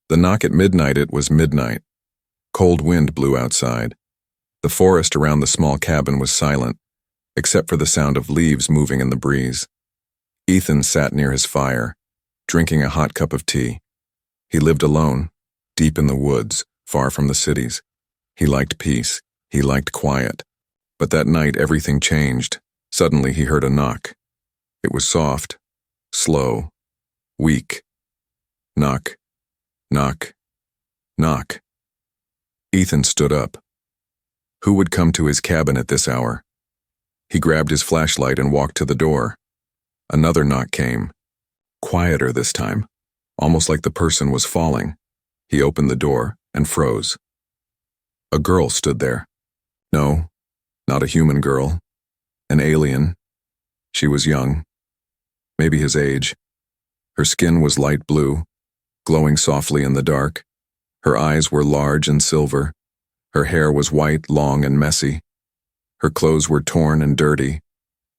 The knock at midnight. It was midnight. Cold wind blew outside. The forest around the small cabin was silent, except for the sound of leaves moving in the breeze. Ethan sat near his fire, drinking a hot cup of tea. He lived alone, deep in the woods, far from the cities. He liked peace. He liked quiet. But that night everything changed. Suddenly he heard a knock. It was soft, slow, weak. Knock, knock, knock. Ethan stood up. Who would come to his cabin at this hour? He grabbed his flashlight and walked to the door. Another knock came. Quieter this time, almost like the person was falling. He opened the door and froze. A girl stood there. No, not a human girl. An alien. She was young. Maybe his age. Her skin was light blue, glowing softly in the dark. Her eyes were large and silver. Her hair was white, long, and messy. Her clothes were torn and dirty.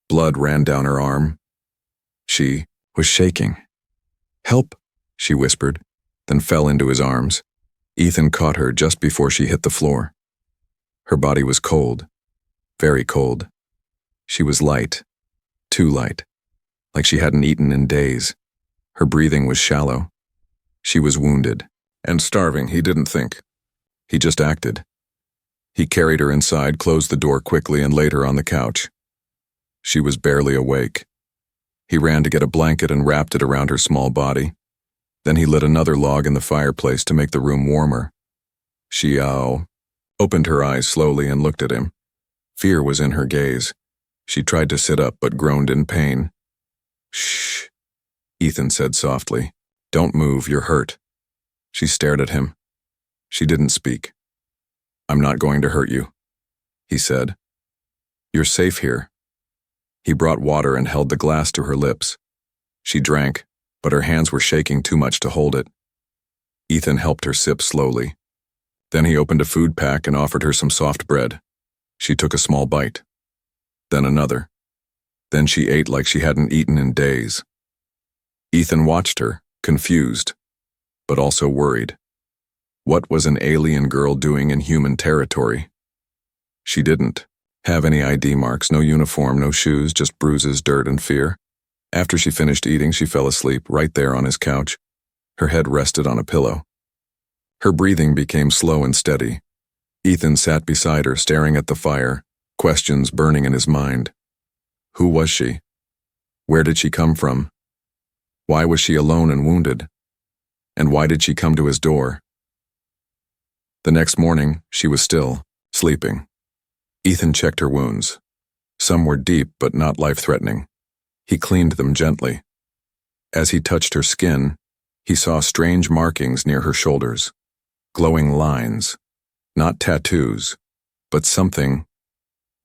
Blood ran down her arm. She was shaking. "Help," she whispered, then fell into his arms. Ethan caught her just before she hit the floor. Her body was cold, very cold. She was light, too light, like she hadn't eaten in days. Her breathing was shallow. She was wounded and starving. He didn't think. He just acted. He carried her inside, closed the door quickly, and laid her on the couch. She was barely awake. He ran to get a blanket and wrapped it around her small body. Then he lit another log in the fireplace to make the room warmer. She opened her eyes slowly and looked at him. Fear was in her gaze. She tried to sit up but groaned in pain. "Shh," Ethan said softly. "Don't move, you're hurt." She stared at him. She didn't speak. "I'm not going to hurt you," he said. "You're safe here." He brought water and held the glass to her lips. She drank, but her hands were shaking too much to hold it. Ethan helped her sip slowly. Then he opened a food pack and offered her some soft bread. She took a small bite. Then another. Then she ate like she hadn't eaten in days. Ethan watched her, confused, but also worried. What was an alien girl doing in human territory? She didn't have any ID marks, no uniform, no shoes, just bruises, dirt, and fear. After she finished eating, she fell asleep right there on his couch. Her head rested on a pillow. Her breathing became slow and steady. Ethan sat beside her, staring at the fire, questions burning in his mind. Who was she? Where did she come from? Why was she alone and wounded? And why did she come to his door? The next morning, she was still, sleeping. Ethan checked her wounds. Some were deep but not life-threatening. He cleaned them gently. As he touched her skin, he saw strange markings near her shoulders. Glowing lines. Not tattoos, but something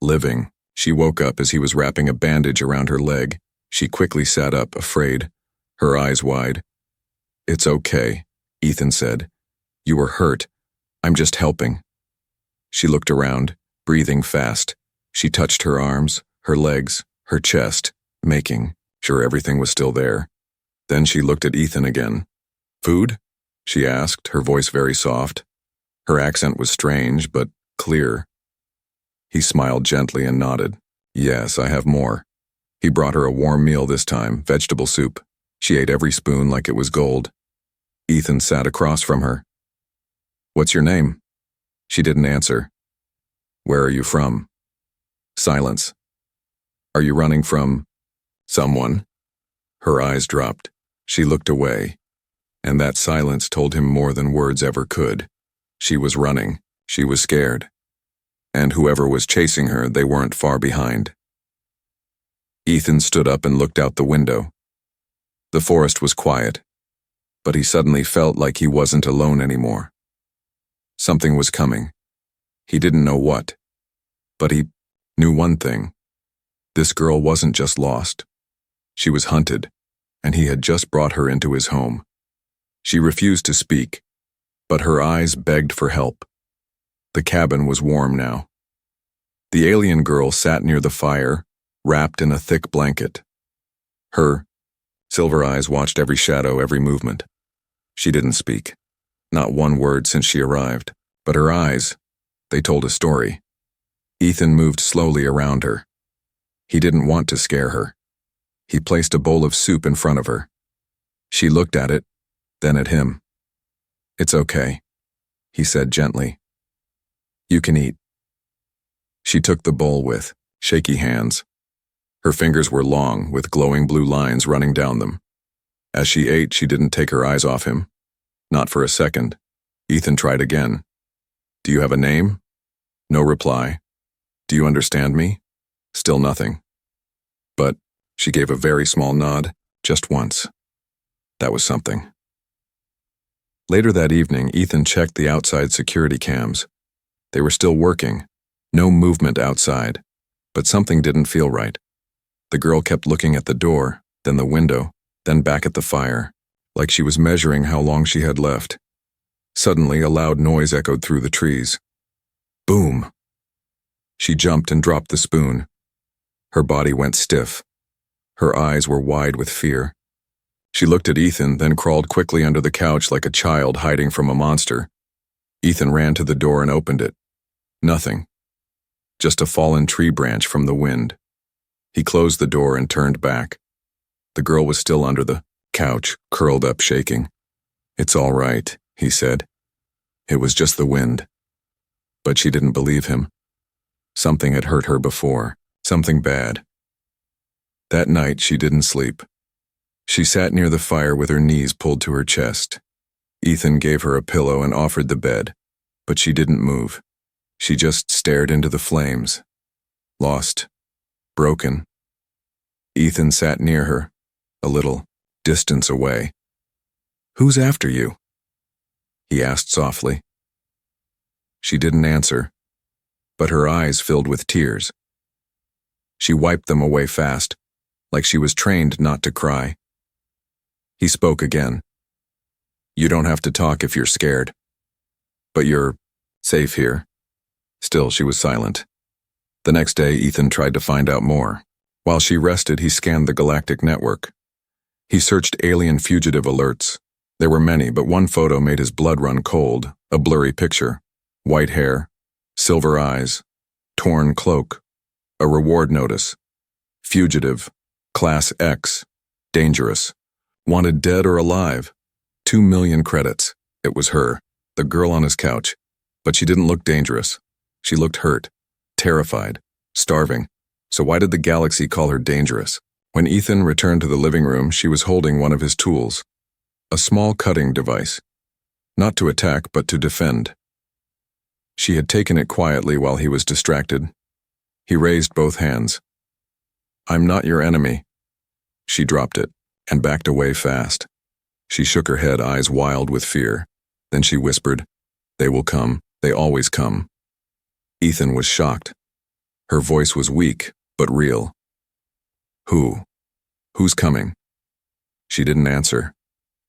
living. She woke up as he was wrapping a bandage around her leg. She quickly sat up, afraid, her eyes wide. "It's okay," Ethan said. "You were hurt. I'm just helping." She looked around, breathing fast. She touched her arms, her legs, her chest, making sure everything was still there. Then she looked at Ethan again. "Food?" she asked, her voice very soft. Her accent was strange, but clear. He smiled gently and nodded. "Yes, I have more." He brought her a warm meal this time, vegetable soup. She ate every spoon like it was gold. Ethan sat across from her. "What's your name?" She didn't answer. "Where are you from?" Silence. "Are you running from someone?" Her eyes dropped. She looked away, and that silence told him more than words ever could. She was running. She was scared. And whoever was chasing her, they weren't far behind. Ethan stood up and looked out the window. The forest was quiet, but he suddenly felt like he wasn't alone anymore. Something was coming. He didn't know what, but he knew one thing. This girl wasn't just lost. She was hunted, and he had just brought her into his home. She refused to speak, but her eyes begged for help. The cabin was warm now. The alien girl sat near the fire, wrapped in a thick blanket. Her silver eyes watched every shadow, every movement. She didn't speak. Not one word since she arrived, but her eyes, they told a story. Ethan moved slowly around her. He didn't want to scare her. He placed a bowl of soup in front of her. She looked at it, then at him. "It's okay," he said gently. "You can eat." She took the bowl with shaky hands. Her fingers were long, with glowing blue lines running down them. As she ate, she didn't take her eyes off him. Not for a second. Ethan tried again. "Do you have a name?" No reply. "Do you understand me?" Still nothing. But she gave a very small nod, just once. That was something. Later that evening, Ethan checked the outside security cams. They were still working. No movement outside. But something didn't feel right. The girl kept looking at the door, then the window, then back at the fire, like she was measuring how long she had left. Suddenly, a loud noise echoed through the trees. Boom! She jumped and dropped the spoon. Her body went stiff. Her eyes were wide with fear. She looked at Ethan, then crawled quickly under the couch like a child hiding from a monster. Ethan ran to the door and opened it. Nothing. Just a fallen tree branch from the wind. He closed the door and turned back. The girl was still under the couch, curled up, shaking. "It's all right," he said. "It was just the wind." But she didn't believe him. Something had hurt her before, something bad. That night, she didn't sleep. She sat near the fire with her knees pulled to her chest. Ethan gave her a pillow and offered the bed, but she didn't move. She just stared into the flames. Lost. Broken. Ethan sat near her, a little distance away. "Who's after you?" he asked softly. She didn't answer, but her eyes filled with tears. She wiped them away fast, like she was trained not to cry. He spoke again. "You don't have to talk if you're scared. But you're safe here." Still, she was silent. The next day, Ethan tried to find out more. While she rested, he scanned the Galactic network. He searched alien fugitive alerts. There were many, but one photo made his blood run cold, a blurry picture. White hair, silver eyes, torn cloak, a reward notice. Fugitive, Class X, dangerous, wanted dead or alive. 2 million credits. It was her, the girl on his couch. But she didn't look dangerous. She looked hurt, terrified, starving. So why did the galaxy call her dangerous? When Ethan returned to the living room, she was holding one of his tools. A small cutting device. Not to attack, but to defend. She had taken it quietly while he was distracted. He raised both hands. "I'm not your enemy." She dropped it and backed away fast. She shook her head, eyes wild with fear. Then she whispered, "They will come. They always come." Ethan was shocked. Her voice was weak, but real. "Who? Who's coming?" She didn't answer.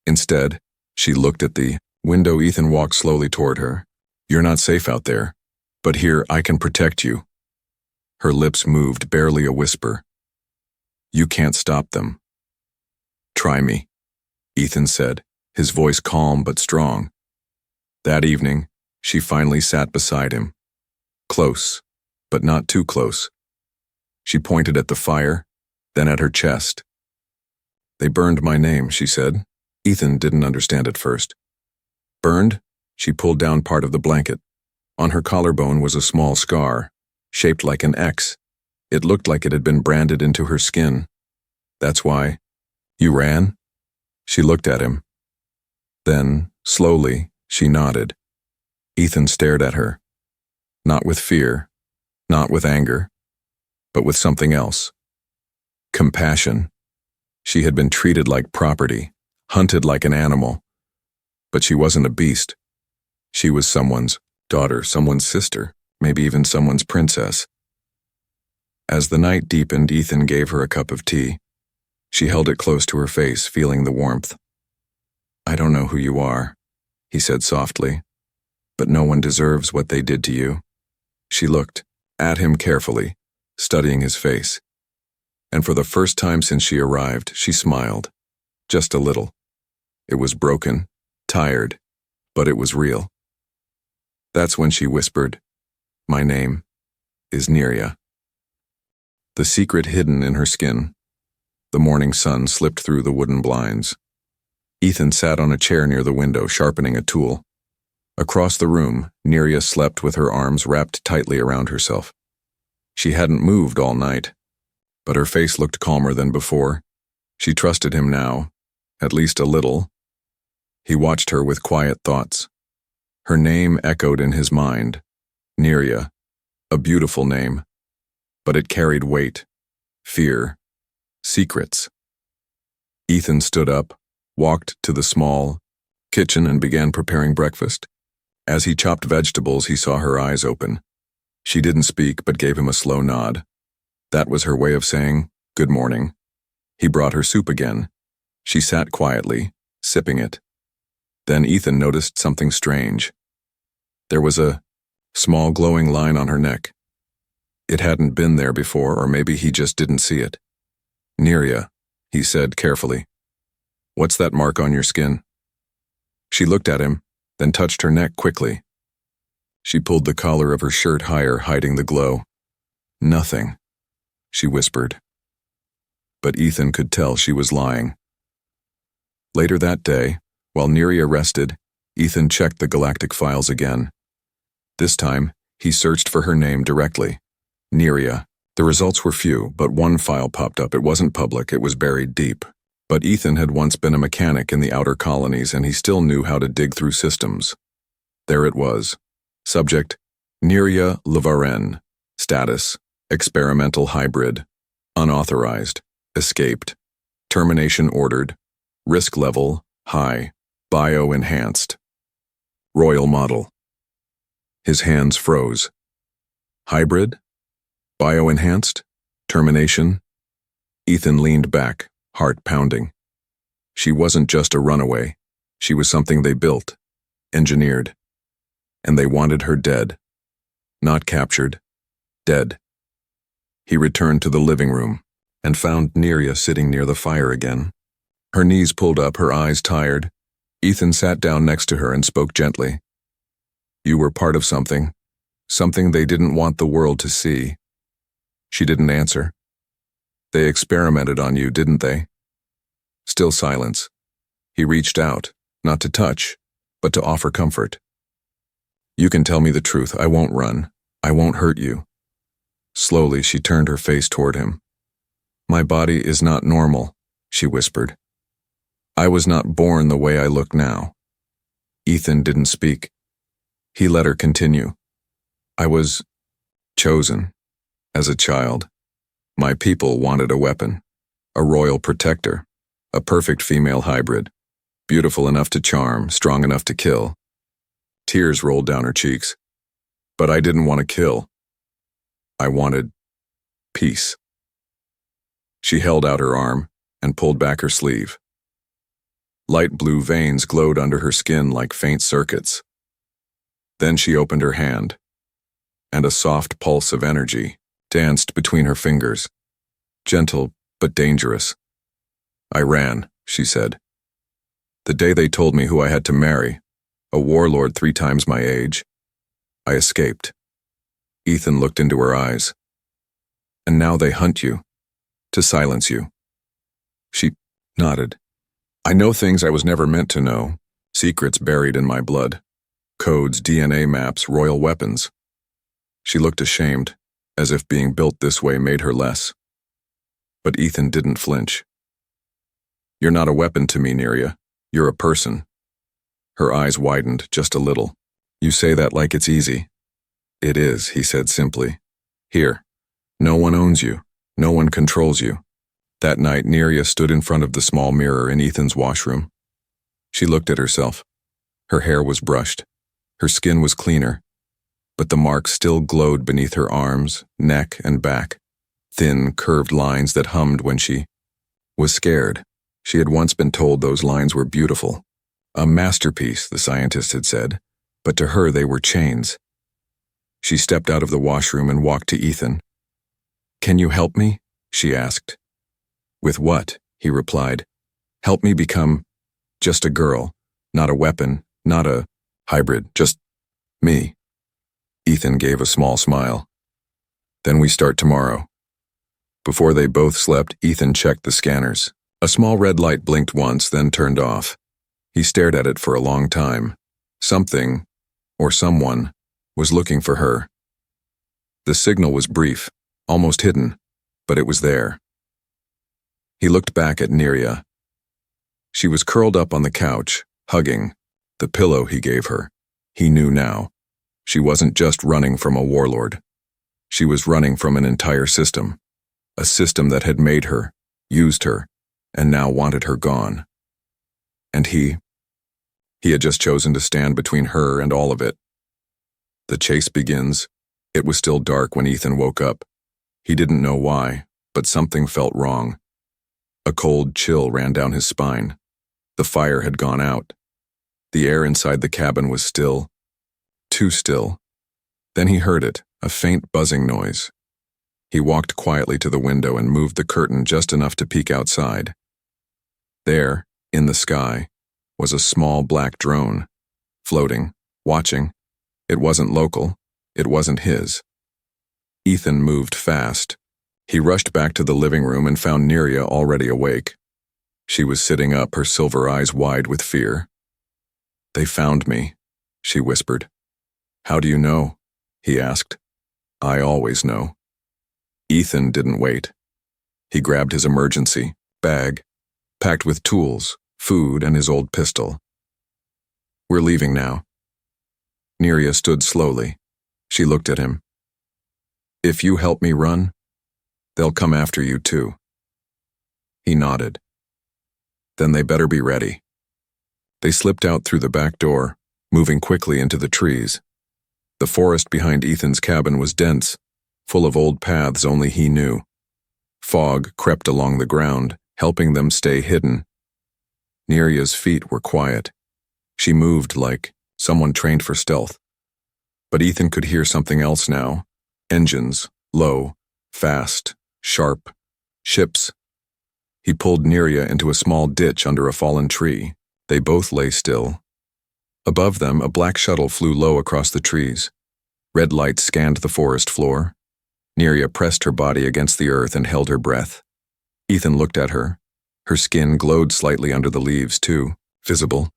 Instead, she looked at the window. Ethan walked slowly toward her. "You're not safe out there, but here I can protect you." Her lips moved, barely a whisper. "You can't stop them." "Try me," Ethan said, his voice calm but strong. That evening, she finally sat beside him. Close, but not too close. She pointed at the fire, then at her chest. "They burned my name," she said. Ethan didn't understand at first. "Burned?" She pulled down part of the blanket. On her collarbone was a small scar, shaped like an X. It looked like it had been branded into her skin. "That's why. You ran?" She looked at him. Then, slowly, she nodded. Ethan stared at her. Not with fear, not with anger, but with something else. Compassion. She had been treated like property, hunted like an animal. But she wasn't a beast. She was someone's daughter, someone's sister, maybe even someone's princess. As the night deepened, Ethan gave her a cup of tea. She held it close to her face, feeling the warmth. "I don't know who you are," he said softly, "but no one deserves what they did to you." She looked at him carefully, studying his face. And for the first time since she arrived, she smiled. Just a little. It was broken, tired, but it was real. That's when she whispered, "My name is Neria." The secret hidden in her skin. The morning sun slipped through the wooden blinds. Ethan sat on a chair near the window, sharpening a tool. Across the room, Neria slept with her arms wrapped tightly around herself. She hadn't moved all night, but her face looked calmer than before. She trusted him now, at least a little. He watched her with quiet thoughts. Her name echoed in his mind. Neria, a beautiful name, but it carried weight, fear, secrets. Ethan stood up, walked to the small kitchen and began preparing breakfast. As he chopped vegetables, he saw her eyes open. She didn't speak but gave him a slow nod. That was her way of saying, "Good morning." He brought her soup again. She sat quietly, sipping it. Then Ethan noticed something strange. There was a small glowing line on her neck. It hadn't been there before, or maybe he just didn't see it. "Neria," he said carefully. "What's that mark on your skin?" She looked at him, then touched her neck quickly. She pulled the collar of her shirt higher, hiding the glow. "Nothing," she whispered. But Ethan could tell she was lying. Later that day, while Neria rested, Ethan checked the Galactic files again. This time, he searched for her name directly. Neria. The results were few, but one file popped up. It wasn't public, it was buried deep. But Ethan had once been a mechanic in the outer colonies, and he still knew how to dig through systems. There it was. Subject, Neria Levaren. Status, experimental hybrid. Unauthorized. Escaped. Termination ordered. Risk level, high. Bio-enhanced. Royal model. His hands froze. Hybrid? Bio-enhanced? Termination? Ethan leaned back, heart pounding. She wasn't just a runaway. She was something they built, engineered. And they wanted her dead. Not captured. Dead. He returned to the living room and found Neria sitting near the fire again. Her knees pulled up, her eyes tired. Ethan sat down next to her and spoke gently. "You were part of something. Something they didn't want the world to see." She didn't answer. "They experimented on you, didn't they?" Still silence. He reached out, not to touch, but to offer comfort. "You can tell me the truth. I won't run. I won't hurt you." Slowly, she turned her face toward him. "My body is not normal," she whispered. "I was not born the way I look now." Ethan didn't speak. He let her continue. "I was chosen as a child. My people wanted a weapon, a royal protector, a perfect female hybrid, beautiful enough to charm, strong enough to kill." Tears rolled down her cheeks. "But I didn't want to kill. I wanted peace." She held out her arm and pulled back her sleeve. Light blue veins glowed under her skin like faint circuits. Then she opened her hand, and a soft pulse of energy danced between her fingers, gentle but dangerous. "I ran," she said. "The day they told me who I had to marry, a warlord 3 times my age, I escaped." Ethan looked into her eyes. "And now they hunt you, to silence you." She nodded. "I know things I was never meant to know, secrets buried in my blood, codes, DNA maps, royal weapons." She looked ashamed, as if being built this way made her less. But Ethan didn't flinch. "You're not a weapon to me, Neria. You're a person." Her eyes widened just a little. "You say that like it's easy." "It is," he said simply. "Here. No one owns you. No one controls you." That night, Neria stood in front of the small mirror in Ethan's washroom. She looked at herself. Her hair was brushed. Her skin was cleaner. But the marks still glowed beneath her arms, neck, and back. Thin, curved lines that hummed when she was scared. She had once been told those lines were beautiful. A masterpiece, the scientist had said. But to her they were chains. She stepped out of the washroom and walked to Ethan. "Can you help me?" she asked. "With what?" he replied. "Help me become just a girl, not a weapon, not a Hybrid, just me. Ethan gave a small smile. Then we start tomorrow. Before they both slept, Ethan checked the scanners. A small red light blinked once, then turned off. He stared at it for a long time. Something, or someone, was looking for her. The signal was brief, almost hidden, but it was there. He looked back at Neria. She was curled up on the couch, hugging the pillow he gave her. He knew now. She wasn't just running from a warlord. She was running from an entire system. A system that had made her, used her, and now wanted her gone. And he had just chosen to stand between her and all of it. The chase begins. It was still dark when Ethan woke up. He didn't know why, but something felt wrong. A cold chill ran down his spine. The fire had gone out. The air inside the cabin was still. Too still. Then he heard it, a faint buzzing noise. He walked quietly to the window and moved the curtain just enough to peek outside. There, in the sky, was a small black drone, floating, watching. It wasn't local. It wasn't his. Ethan moved fast. He rushed back to the living room and found Neria already awake. She was sitting up, her silver eyes wide with fear. "They found me," she whispered. "How do you know?" he asked. "I always know." Ethan didn't wait. He grabbed his emergency bag, packed with tools, food, and his old pistol. "We're leaving now." Neria stood slowly. She looked at him. "If you help me run, they'll come after you too." He nodded. "Then they better be ready." They slipped out through the back door, moving quickly into the trees. The forest behind Ethan's cabin was dense, full of old paths only he knew. Fog crept along the ground, helping them stay hidden. Neria's feet were quiet. She moved like someone trained for stealth. But Ethan could hear something else now. Engines, low, fast, sharp. Ships. He pulled Neria into a small ditch under a fallen tree. They both lay still. Above them, a black shuttle flew low across the trees. Red lights scanned the forest floor. Neria pressed her body against the earth and held her breath. Ethan looked at her. Her skin glowed slightly under the leaves, too, visible.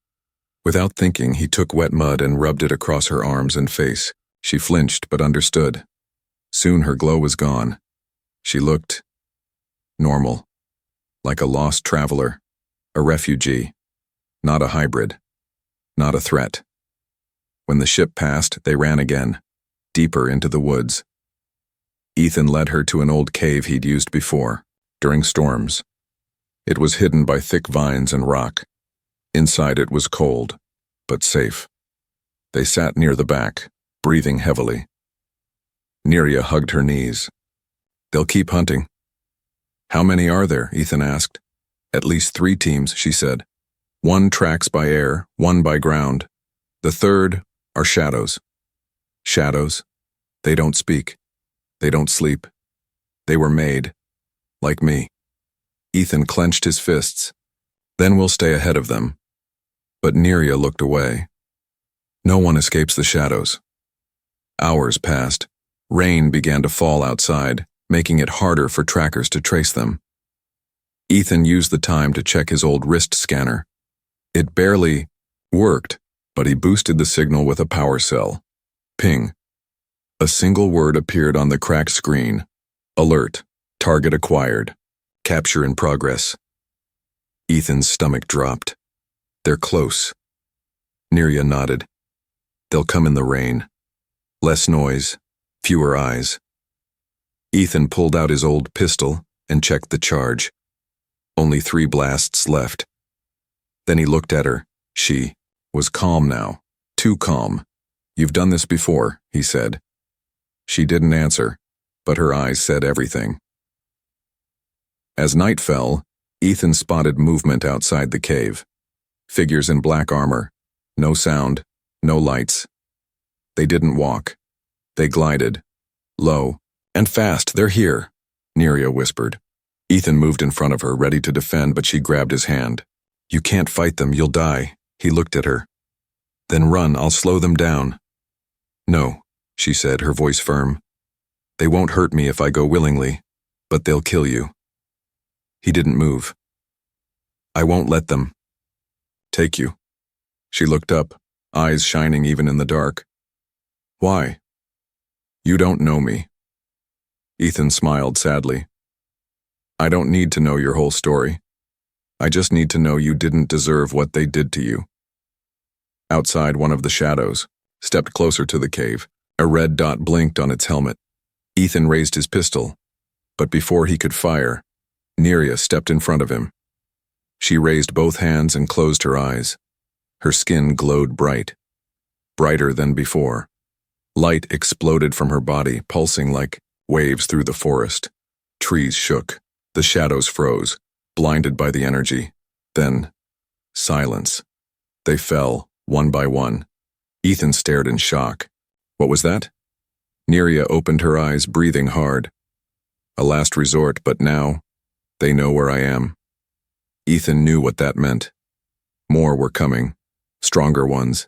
Without thinking, he took wet mud and rubbed it across her arms and face. She flinched but understood. Soon her glow was gone. She looked normal, like a lost traveler, a refugee, not a hybrid, not a threat. When the ship passed, they ran again, deeper into the woods. Ethan led her to an old cave he'd used before, during storms. It was hidden by thick vines and rock. Inside it was cold, but safe. They sat near the back, breathing heavily. Neria hugged her knees. "They'll keep hunting." "How many are there?" Ethan asked. "At least 3 teams," she said. "One tracks by air, one by ground. The third are shadows." "Shadows? They don't speak. They don't sleep. They were made, like me." Ethan clenched his fists. "Then we'll stay ahead of them." But Neria looked away. "No one escapes the shadows." Hours passed. Rain began to fall outside, making it harder for trackers to trace them. Ethan used the time to check his old wrist scanner. It barely worked, but he boosted the signal with a power cell. Ping. A single word appeared on the cracked screen. "Alert. Target acquired. Capture in progress." Ethan's stomach dropped. "They're close." Neria nodded. "They'll come in the rain. Less noise, fewer eyes." Ethan pulled out his old pistol and checked the charge. Only 3 blasts left. Then he looked at her. She was calm now, too calm. "You've done this before," he said. She didn't answer, but her eyes said everything. As night fell, Ethan spotted movement outside the cave. Figures in black armor. No sound, no lights. They didn't walk. They glided. Low. "And fast, they're here," Neria whispered. Ethan moved in front of her, ready to defend, but she grabbed his hand. "You can't fight them, you'll die." He looked at her. Then run, I'll slow them down. No, she said, her voice firm. They won't hurt me if I go willingly, but they'll kill you. He didn't move. I won't let them. Take you. She looked up, eyes shining even in the dark. Why? You don't know me. Ethan smiled sadly. I don't need to know your whole story. I just need to know you didn't deserve what they did to you. Outside, one of the shadows stepped closer to the cave. A red dot blinked on its helmet. Ethan raised his pistol, but before he could fire, Neria stepped in front of him. She raised both hands and closed her eyes. Her skin glowed bright, brighter than before. Light exploded from her body, pulsing like waves through the forest. Trees shook. The shadows froze, blinded by the energy. Then, silence. They fell, one by one. Ethan stared in shock. What was that? Neria opened her eyes, breathing hard. A last resort, but now, they know where I am. Ethan knew what that meant. More were coming, stronger ones.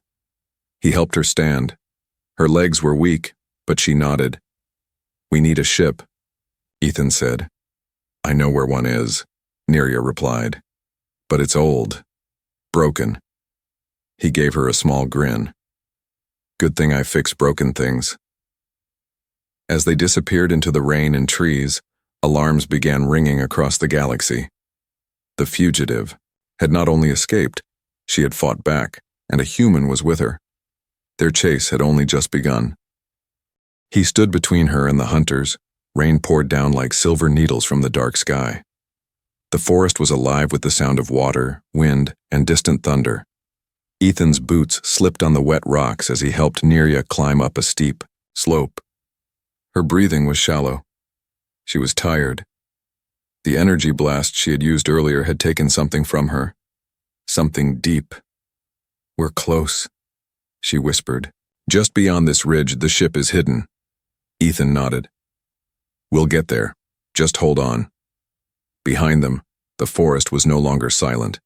He helped her stand. Her legs were weak, but she nodded. We need a ship, Ethan said. I know where one is, Neria replied. But it's old, broken. He gave her a small grin. Good thing I fix broken things. As they disappeared into the rain and trees, alarms began ringing across the galaxy. The fugitive had not only escaped, she had fought back, and a human was with her. Their chase had only just begun. He stood between her and the hunters. Rain poured down like silver needles from the dark sky. The forest was alive with the sound of water, wind, and distant thunder. Ethan's boots slipped on the wet rocks as he helped Neria climb up a steep slope. Her breathing was shallow. She was tired. The energy blast she had used earlier had taken something from her. Something deep. We're close, she whispered. Just beyond this ridge, the ship is hidden. Ethan nodded. We'll get there. Just hold on. Behind them, the forest was no longer silent.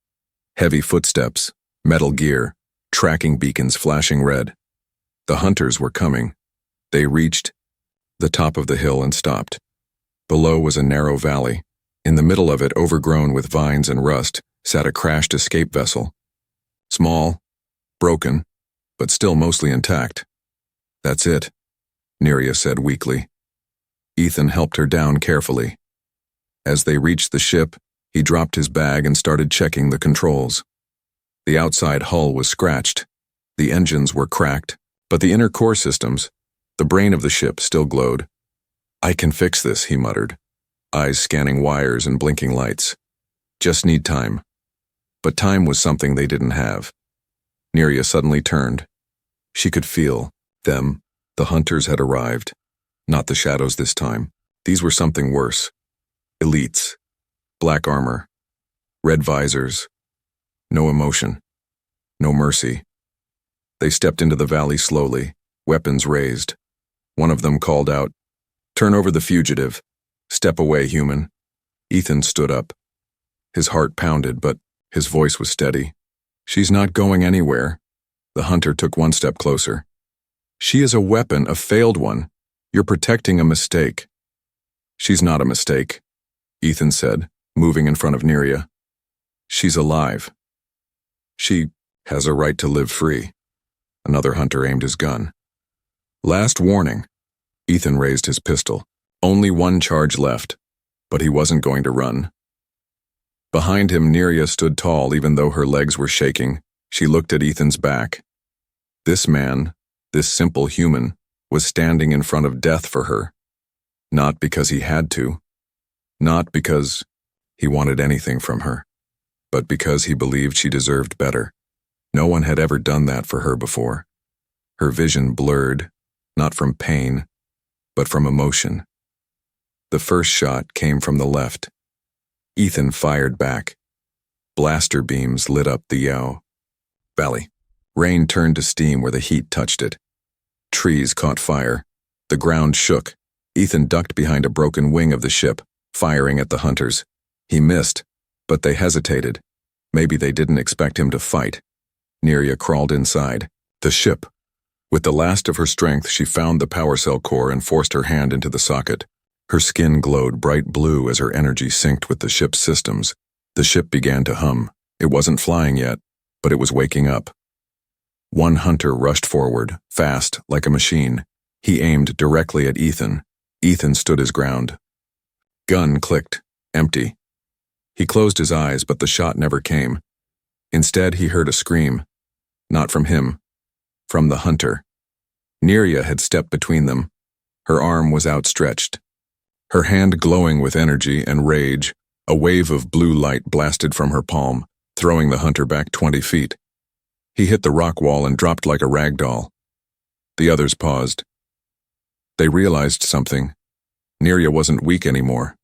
Heavy footsteps, metal gear, tracking beacons flashing red. The hunters were coming. They reached the top of the hill and stopped. Below was a narrow valley. In the middle of it, overgrown with vines and rust, sat a crashed escape vessel. Small, broken, but still mostly intact. That's it, Neria said weakly. Ethan helped her down carefully. As they reached the ship, he dropped his bag and started checking the controls. The outside hull was scratched. The engines were cracked, but the inner core systems, the brain of the ship, still glowed. I can fix this, he muttered, eyes scanning wires and blinking lights. Just need time. But time was something they didn't have. Neria suddenly turned. She could feel them. The hunters had arrived. Not the shadows this time. These were something worse. Elites. Black armor. Red visors. No emotion. No mercy. They stepped into the valley slowly, weapons raised. One of them called out, "Turn over the fugitive. Step away, human." Ethan stood up. His heart pounded, but his voice was steady. She's not going anywhere. The hunter took one step closer. She is a weapon, a failed one. You're protecting a mistake. She's not a mistake, Ethan said, moving in front of Neria. She's alive. She has a right to live free. Another hunter aimed his gun. Last warning. Ethan raised his pistol. Only one charge left, but he wasn't going to run. Behind him, Neria stood tall even though her legs were shaking. She looked at Ethan's back. This man, this simple human, was standing in front of death for her. Not because he had to. Not because he wanted anything from her. But because he believed she deserved better. No one had ever done that for her before. Her vision blurred, not from pain, but from emotion. The first shot came from the left. Ethan fired back. Blaster beams lit up the valley. Rain turned to steam where the heat touched it. Trees caught fire. The ground shook. Ethan ducked behind a broken wing of the ship, firing at the hunters. He missed, but they hesitated. Maybe they didn't expect him to fight. Neria crawled inside, The ship. With the last of her strength, she found the power cell core and forced her hand into the socket. Her skin glowed bright blue as her energy synced with the ship's systems. The ship began to hum. It wasn't flying yet, but it was waking up. One hunter rushed forward, fast, like a machine. He aimed directly at Ethan. Ethan stood his ground. Gun clicked. Empty. He closed his eyes, but the shot never came. Instead, he heard a scream. Not from him. From the hunter. Neria had stepped between them. Her arm was outstretched. Her hand glowing with energy and rage, a wave of blue light blasted from her palm, throwing the hunter back 20 feet. He hit the rock wall and dropped like a rag doll. The others paused. They realized something. Neria wasn't weak anymore.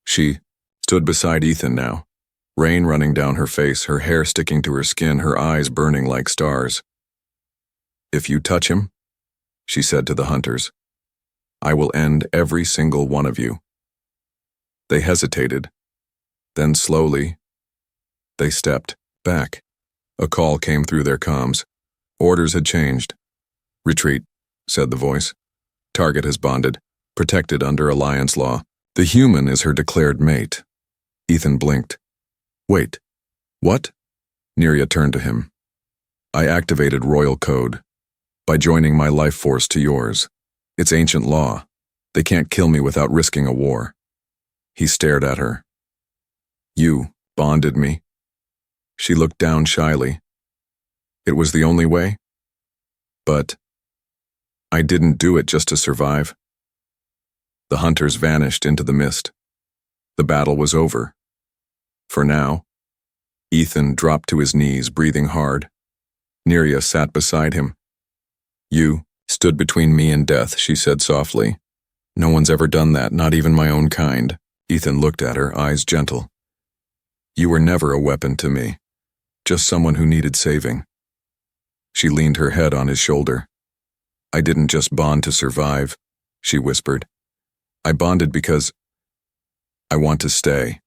She stood beside Ethan now, rain running down her face, her hair sticking to her skin, her eyes burning like stars. "If you touch him," she said to the hunters, "I will end every single one of you." They hesitated. Then slowly, they stepped back. A call came through their comms. Orders had changed. "Retreat," said the voice. "Target has bonded, protected under Alliance law. The human is her declared mate." Ethan blinked. "Wait. What?" Neria turned to him. "I activated Royal Code by joining my life force to yours. It's ancient law. They can't kill me without risking a war." He stared at her. "You bonded me?" She looked down shyly. "It was the only way? But I didn't do it just to survive." The hunters vanished into the mist. The battle was over. For now. Ethan dropped to his knees, breathing hard. Neria sat beside him. "You stood between me and death," she said softly. "No one's ever done that, not even my own kind." Ethan looked at her, eyes gentle. "You were never a weapon to me, just someone who needed saving." She leaned her head on his shoulder. "I didn't just bond to survive," she whispered. "I bonded because I want to stay.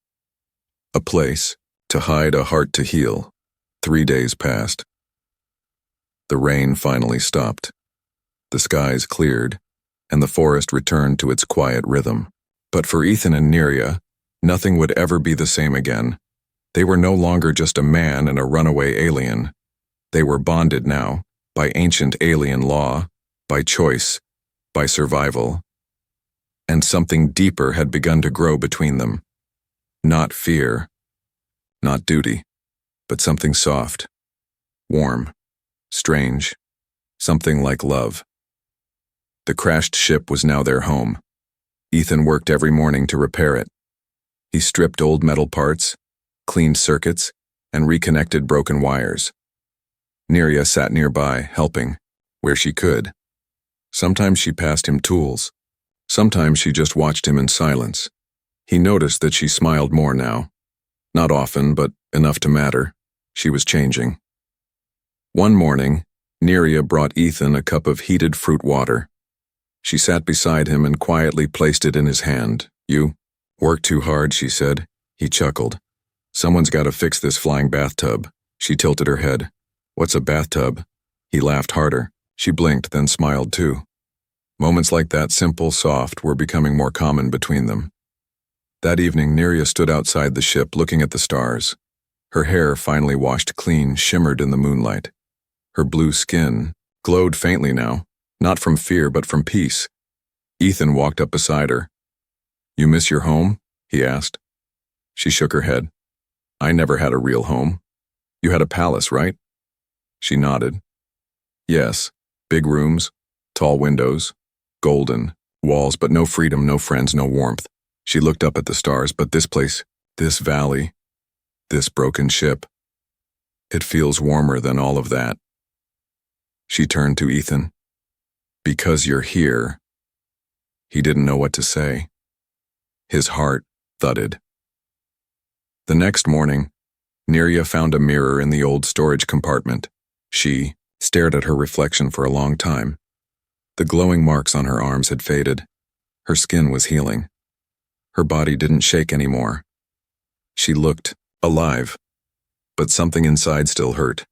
A place to hide, a heart to heal." 3 days passed. The rain finally stopped. The skies cleared, and the forest returned to its quiet rhythm. But for Ethan and Neria, nothing would ever be the same again. They were no longer just a man and a runaway alien. They were bonded now, by ancient alien law, by choice, by survival. And something deeper had begun to grow between them. Not fear, not duty, but something soft, warm, strange, something like love. The crashed ship was now their home. Ethan worked every morning to repair it. He stripped old metal parts, cleaned circuits, and reconnected broken wires. Neria sat nearby, helping, where she could. Sometimes she passed him tools. Sometimes she just watched him in silence. He noticed that she smiled more now. Not often, but enough to matter. She was changing. One morning, Neria brought Ethan a cup of heated fruit water. She sat beside him and quietly placed it in his hand. "You work too hard," she said. He chuckled. "Someone's got to fix this flying bathtub." She tilted her head. "What's a bathtub?" He laughed harder. She blinked, then smiled too. Moments like that, simple, soft, were becoming more common between them. That evening, Neria stood outside the ship looking at the stars. Her hair, finally washed clean, shimmered in the moonlight. Her blue skin glowed faintly now, not from fear but from peace. Ethan walked up beside her. "You miss your home?" he asked. She shook her head. "I never had a real home. You had a palace, right?" She nodded. "Yes, big rooms, tall windows, golden walls, but no freedom, no friends, no warmth." She looked up at the stars. "But this place, this valley, this broken ship, it feels warmer than all of that." She turned to Ethan. "Because you're here." He didn't know what to say. His heart thudded. The next morning, Neria found a mirror in the old storage compartment. She stared at her reflection for a long time. The glowing marks on her arms had faded. Her skin was healing. Her body didn't shake anymore. She looked alive, but something inside still hurt.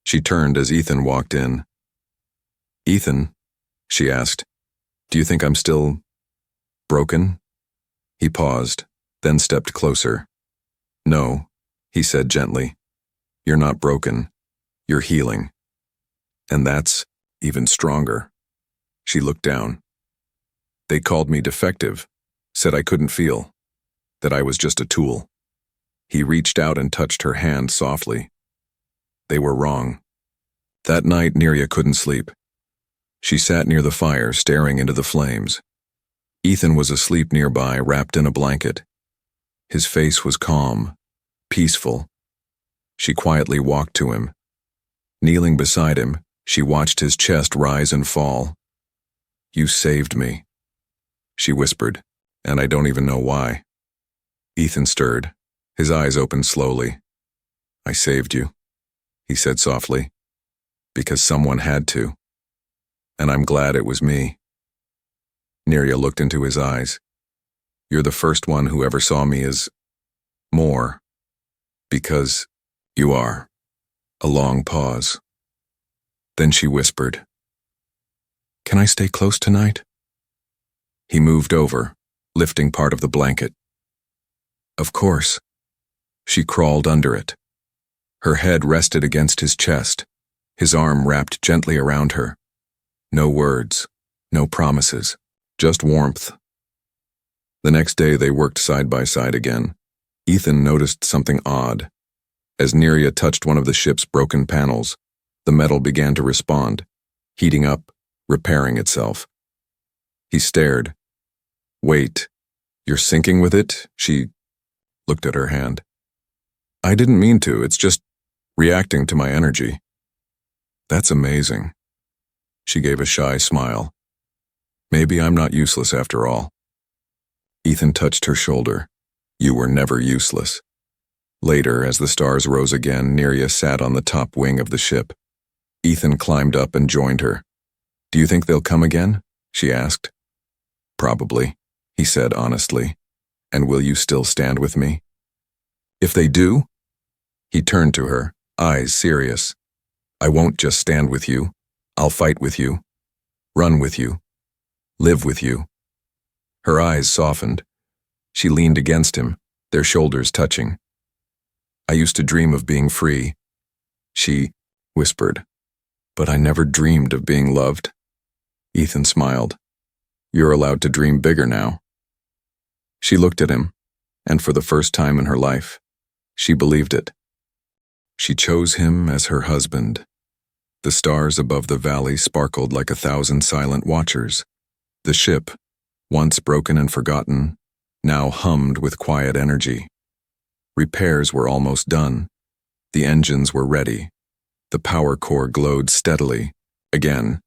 She turned as Ethan walked in. Ethan, she asked, do you think I'm still broken? He paused, then stepped closer. No, he said gently. You're not broken. You're healing. And that's even stronger. She looked down. They called me defective, said I couldn't feel, that I was just a tool. He reached out and touched her hand softly. They were wrong. That night, Neria couldn't sleep. She sat near the fire, staring into the flames. Ethan was asleep nearby, wrapped in a blanket. His face was calm, peaceful. She quietly walked to him. Kneeling beside him, she watched his chest rise and fall. You saved me, she whispered, and I don't even know why. Ethan stirred, his eyes opened slowly. I saved you, he said softly, because someone had to. And I'm glad it was me. Neria looked into his eyes. You're the first one who ever saw me as more, because you are. A long pause. Then she whispered, Can I stay close tonight? He moved over, lifting part of the blanket. Of course. She crawled under it. Her head rested against his chest, his arm wrapped gently around her. No words, no promises, just warmth. The next day they worked side by side again. Ethan noticed something odd. As Neria touched one of the ship's broken panels, the metal began to respond, heating up, repairing itself. He stared. Wait, you're syncing with it? She looked at her hand. I didn't mean to, it's just reacting to my energy. That's amazing. She gave a shy smile. Maybe I'm not useless after all. Ethan touched her shoulder. You were never useless. Later, as the stars rose again, Neria sat on the top wing of the ship. Ethan climbed up and joined her. Do you think they'll come again? She asked. Probably, he said honestly. And will you still stand with me? If they do? He turned to her, eyes serious. I won't just stand with you. I'll fight with you. Run with you. Live with you. Her eyes softened. She leaned against him, their shoulders touching. I used to dream of being free, she whispered, but I never dreamed of being loved. Ethan smiled. You're allowed to dream bigger now. She looked at him, and for the first time in her life, she believed it. She chose him as her husband. The stars above the valley sparkled like 1,000 silent watchers. The ship, once broken and forgotten, now hummed with quiet energy. Repairs were almost done. The engines were ready. The power core glowed steadily, again.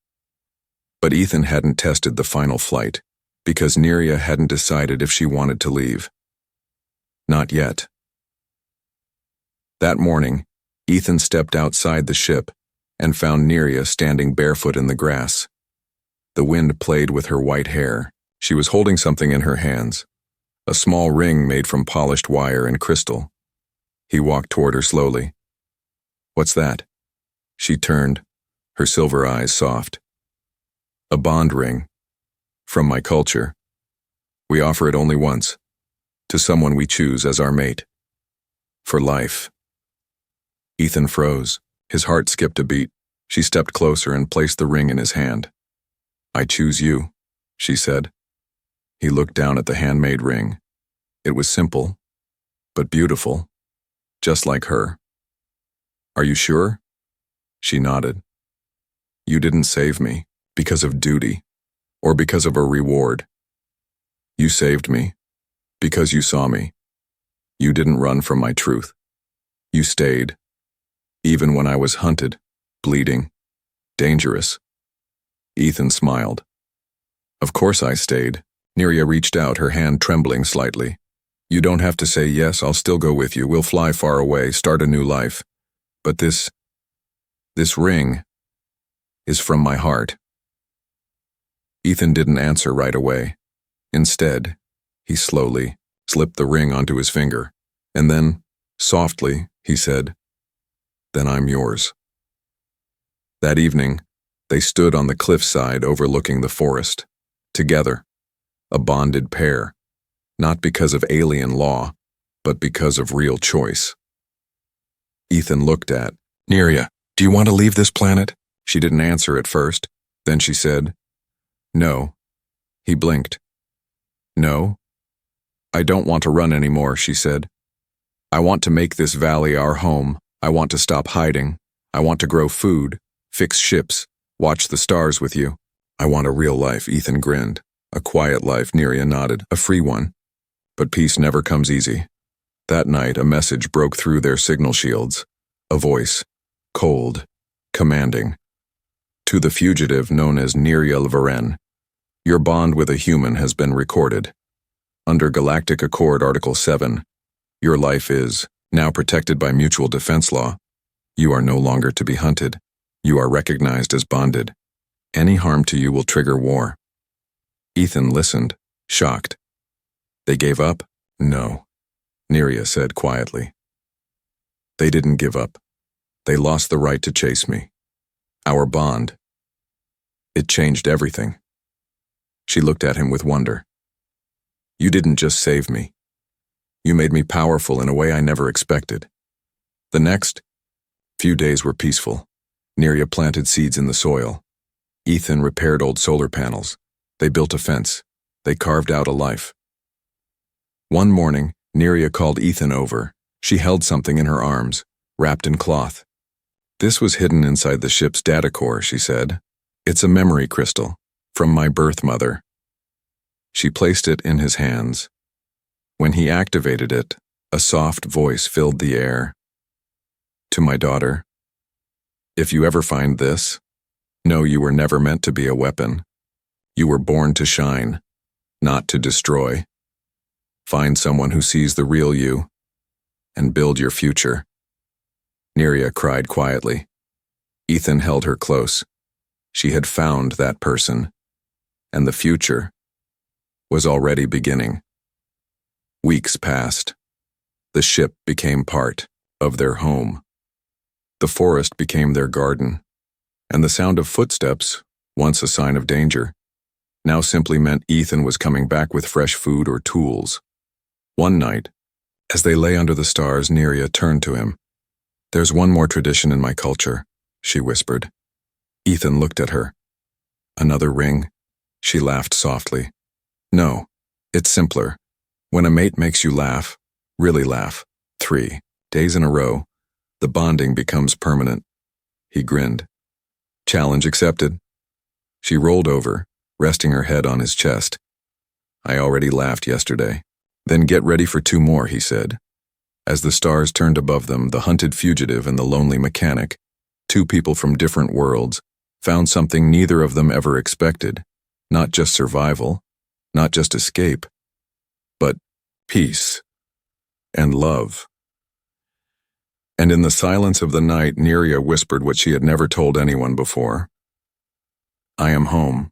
But Ethan hadn't tested the final flight, because Neria hadn't decided if she wanted to leave. Not yet. That morning, Ethan stepped outside the ship and found Neria standing barefoot in the grass. The wind played with her white hair. She was holding something in her hands, a small ring made from polished wire and crystal. He walked toward her slowly. What's that? She turned, her silver eyes soft. A bond ring. From my culture. We offer it only once, to someone we choose as our mate. For life. Ethan froze. His heart skipped a beat. She stepped closer and placed the ring in his hand. I choose you, she said. He looked down at the handmade ring. It was simple, but beautiful, just like her. Are you sure? She nodded. You didn't save me because of duty or because of a reward. You saved me because you saw me. You didn't run from my truth. You stayed, even when I was hunted, bleeding, dangerous. Ethan smiled. Of course I stayed. Neria reached out, her hand trembling slightly. You don't have to say yes, I'll still go with you. We'll fly far away, start a new life. But this ring is from my heart. Ethan didn't answer right away. Instead, he slowly slipped the ring onto his finger, and then, softly, he said, Then I'm yours. That evening, They stood on the cliffside overlooking the forest, together, a bonded pair, not because of alien law, but because of real choice. Ethan looked at Neria. Do you want to leave this planet? She didn't answer at first. Then she said, No. He blinked. No. I don't want to run anymore, she said. I want to make this valley our home. I want to stop hiding. I want to grow food, fix ships, watch the stars with you. I want a real life, Ethan grinned. A quiet life, Neria nodded. A free one. But peace never comes easy. That night, a message broke through their signal shields. A voice, cold, commanding. To the fugitive known as Neria Varen, your bond with a human has been recorded. Under Galactic Accord Article 7, your life is now protected by mutual defense law. You are no longer to be hunted. You are recognized as bonded. Any harm to you will trigger war. Ethan listened, shocked. They gave up? No, Neria said quietly. They didn't give up. They lost the right to chase me. Our bond. It changed everything. She looked at him with wonder. You didn't just save me. You made me powerful in a way I never expected. The next few days were peaceful. Neria planted seeds in the soil. Ethan repaired old solar panels. They built a fence. They carved out a life. One morning, Neria called Ethan over. She held something in her arms, wrapped in cloth. This was hidden inside the ship's data core, she said. It's a memory crystal, from my birth mother. She placed it in his hands. When he activated it, a soft voice filled the air. To my daughter, if you ever find this, know you were never meant to be a weapon. You were born to shine, not to destroy. Find someone who sees the real you, and build your future. Neria cried quietly. Ethan held her close. She had found that person, and the future was already beginning. Weeks passed. The ship became part of their home. The forest became their garden, and the sound of footsteps, once a sign of danger, now simply meant Ethan was coming back with fresh food or tools. One night, as they lay under the stars, Neria turned to him. There's one more tradition in my culture, she whispered. Ethan looked at her. Another ring? She laughed softly. No, it's simpler. When a mate makes you laugh, really laugh, 3 days in a row, the bonding becomes permanent. He grinned. Challenge accepted. She rolled over, resting her head on his chest. I already laughed yesterday. Then get ready for 2 more, he said. As the stars turned above them, the hunted fugitive and the lonely mechanic, 2 people from different worlds, found something neither of them ever expected. Not just survival, not just escape, but peace and love. And in the silence of the night, Neria whispered what she had never told anyone before. I am home.